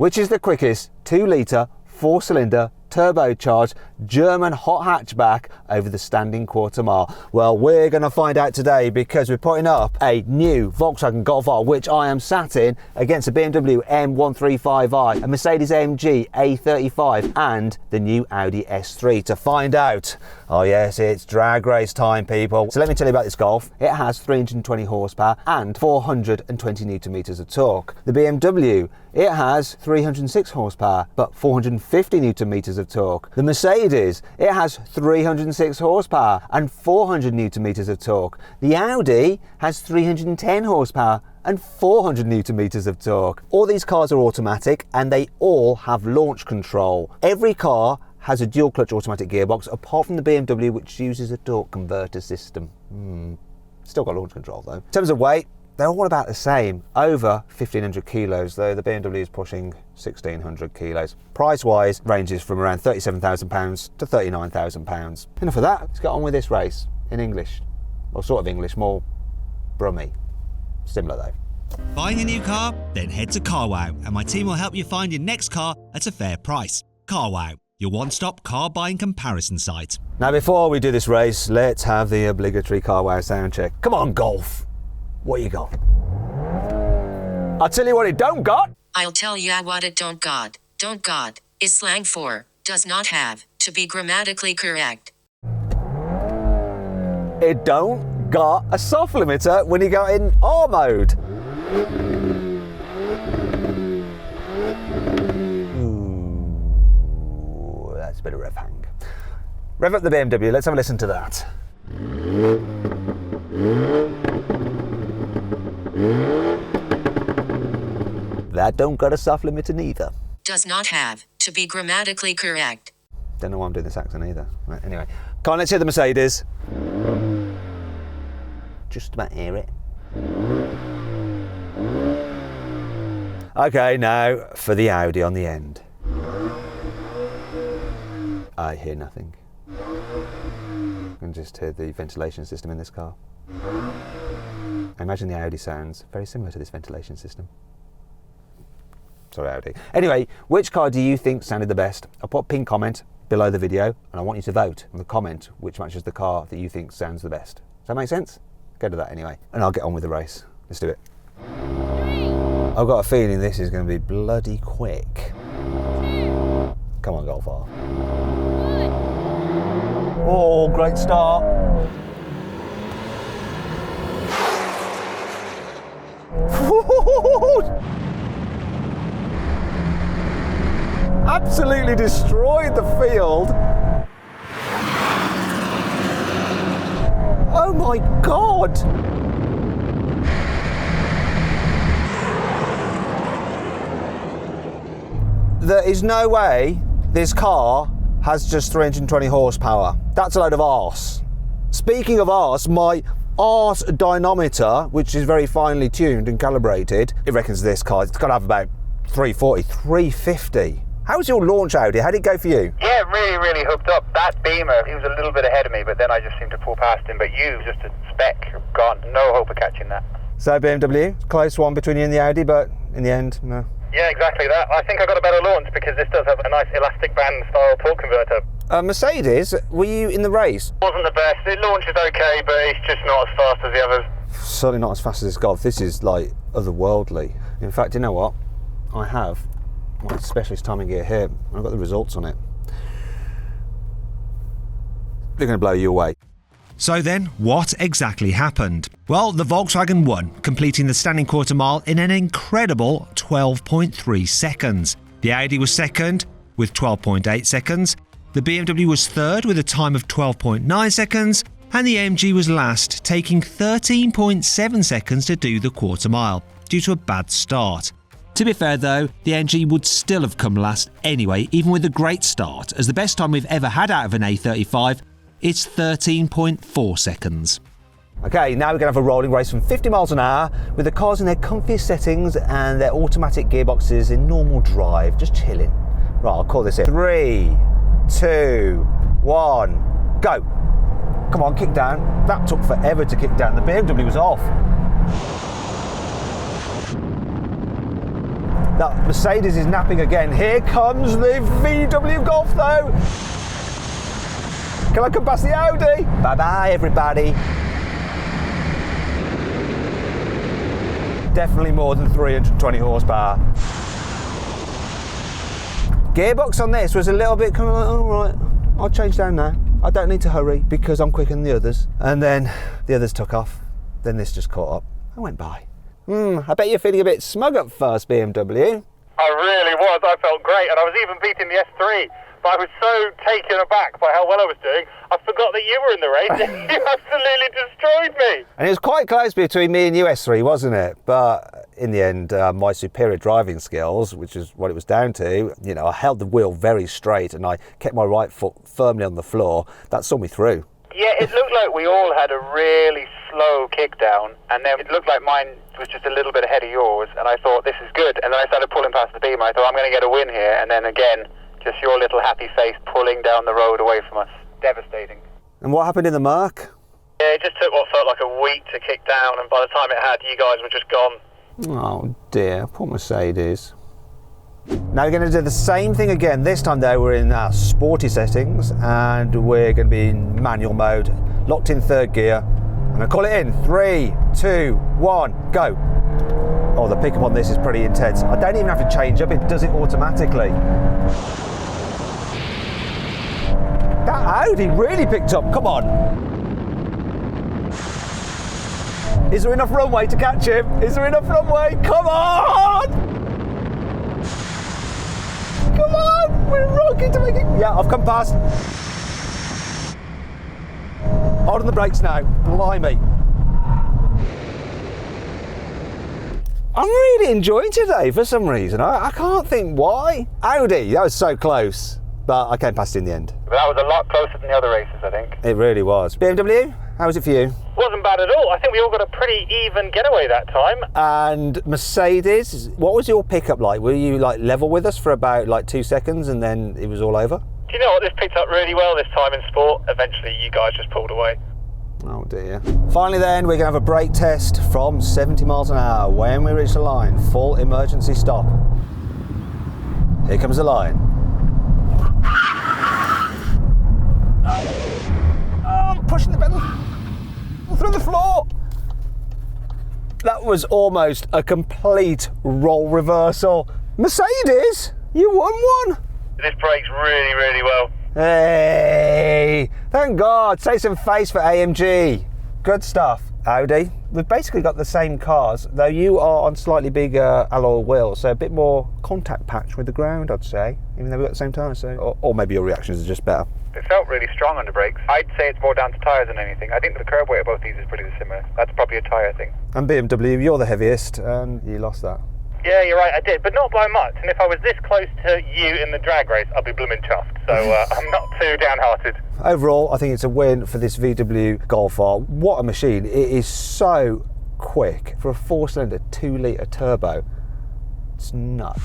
which is the quickest 2-litre 4-cylinder turbocharged German hot hatchback over the standing quarter mile? Well, we're going to find out today because we're putting up a new Volkswagen Golf R, which I am sat in, against a BMW M135i, a Mercedes-AMG A35 and the new Audi S3 to find out. Oh yes, it's drag race time, people. So let me tell you about this Golf. It has 320 horsepower and 420 newton meters of torque. The BMW, it has 306 horsepower but 450 newton meters of torque. The Mercedes, it has 306 horsepower and 400 newton meters of torque. The Audi has 310 horsepower and 400 newton meters of torque. All these cars are automatic and they all have launch control. Every car has a dual clutch automatic gearbox, apart from the BMW, which uses a torque converter system. Still got launch control though. In terms of weight, they're all about the same, over 1,500 kilos, though the BMW is pushing 1,600 kilos. Price-wise, ranges from around £37,000 to £39,000. Enough of that, let's get on with this race in English. Well, sort of English, more Brummy. Similar though. Buying a new car? Then head to CarWow, and my team will help you find your next car at a fair price. CarWow, your one-stop car buying comparison site. Now, before we do this race, let's have the obligatory CarWow sound check. Come on, Golf. What you got? I'll tell you what it don't got. I'll tell ya what it don't got. Don't got is slang for does not have, to be grammatically correct. It don't got a soft limiter when you go in R mode. Ooh, that's a bit of rev hang. Rev up the BMW, let's have a listen to that. That don't got a soft limiter neither. Does not have, to be grammatically correct. Don't know why I'm doing this accent either. Right, anyway, come on, let's hear the Mercedes. Just about hear it. Okay, now for the Audi on the end. I hear nothing. I can just hear the ventilation system in this car. I imagine the Audi sounds very similar to this ventilation system. Sorry, Audi. Anyway, which car do you think sounded the best? I'll put a pinned comment below the video and I want you to vote on the comment which matches the car that you think sounds the best. Does that make sense? Go to that anyway. And I'll get on with the race. Let's do it. I've got a feeling this is going to be bloody quick. Come on, Golf R. Oh, great start. Absolutely destroyed the field. Oh my God. There is no way this car has just 320 horsepower. That's a load of arse. Speaking of arse, my arse dynamometer, which is very finely tuned and calibrated, it reckons this car, it's got to have about 340, 350. How's your launch, Audi? How did it go for you? Yeah, really hooked up. That Beamer, he was a little bit ahead of me, but then I just seemed to pull past him. But you, just a speck, gone. No hope of catching that. So BMW, close one between you and the Audi, but in the end, no. Yeah, exactly that. I think I got a better launch because this does have a nice elastic band style torque converter. Mercedes, were you in the race? Wasn't the best. It launches okay, but it's just not as fast as the others. Certainly not as fast as this Golf. This is like otherworldly. In fact, you know what? I have my specialist timing gear here. I've got the results on it. They're going to blow you away. So then, what exactly happened? Well, the Volkswagen won, completing the standing quarter mile in an incredible 12.3 seconds. The Audi was second with 12.8 seconds, the BMW was third with a time of 12.9 seconds, and the AMG was last, taking 13.7 seconds to do the quarter mile, due to a bad start. To be fair though, the AMG would still have come last anyway, even with a great start, as the best time we've ever had out of an A35, it's 13.4 seconds. Okay, now we're going to have a rolling race from 50 miles an hour with the cars in their comfiest settings and their automatic gearboxes in normal drive, just chilling. Right, I'll call this in. 3, 2, 1, go. Come on, kick down. That took forever to kick down. The BMW was off. That Mercedes is napping again. Here comes the VW Golf though. Can I come past the Audi? Bye-bye, everybody. Definitely more than 320 horsepower. Gearbox on this was a little bit kind of like, all right, I'll change down now. I don't need to hurry because I'm quicker than the others. And then the others took off. Then this just caught up. I went by. I bet you're feeling a bit smug at first, BMW. I really was. I felt great, and I was even beating the S3. But I was so taken aback by how well I was doing, I forgot that you were in the race. You absolutely destroyed me. And it was quite close between me and you, S3, wasn't it? But in the end, my superior driving skills, which is what it was down to, you know, I held the wheel very straight and I kept my right foot firmly on the floor. That saw me through. Yeah, it looked like we all had a really slow kick down, and then it looked like mine was just a little bit ahead of yours, and I thought, this is good. And then I started pulling past the beam, I thought, I'm going to get a win here, and then again, just your little happy face pulling down the road away from us. Devastating. And what happened in the Merc? Yeah, it just took what felt like a week to kick down, and by the time it had, you guys were just gone. Oh dear, poor Mercedes. Now we're going to do the same thing again. This time though we're in our sporty settings and we're going to be in manual mode, locked in third gear. I'm going to call it in. 3, 2, 1, go. Oh, the pickup on this is pretty intense. I don't even have to change up, it does it automatically. That Audi really picked up, come on. Is there enough runway to catch him? Is there enough runway? Come on! Come on! We're rocking to make it. Yeah, I've come past. Hold on the brakes now. Blimey. I'm really enjoying today for some reason. I can't think why. Audi, that was so close. But I came past in the end. But that was a lot closer than the other races, I think. It really was. BMW, how was it for you? Wasn't bad at all. I think we all got a pretty even getaway that time. And Mercedes, what was your pickup like? Were you like level with us for about like 2 seconds and then it was all over? Do you know what? This picked up really well this time in sport. Eventually, you guys just pulled away. Oh dear. Finally then, we're going to have a brake test from 70 miles an hour. When we reach the line, full emergency stop. Here comes the line. Oh, I'm pushing the pedal through the floor. That was almost a complete role reversal. Mercedes, you won one. This brakes really, really well. Hey, thank God. Save some face for AMG. Good stuff. Audi, we've basically got the same cars, though you are on slightly bigger alloy wheels, so a bit more contact patch with the ground, I'd say, even though we've got the same tyres, so, or maybe your reactions are just better. It felt really strong under brakes. I'd say it's more down to tyres than anything. I think the curb weight of both these is pretty similar. That's probably a tyre thing. And BMW, you're the heaviest, and you lost that. Yeah, you're right, I did, but not by much. And if I was this close to you in the drag race, I'd be blooming chuffed. So I'm not too downhearted. Overall, I think it's a win for this VW Golf R. What a machine. It is so quick for a 4-cylinder 2-litre turbo. It's nuts.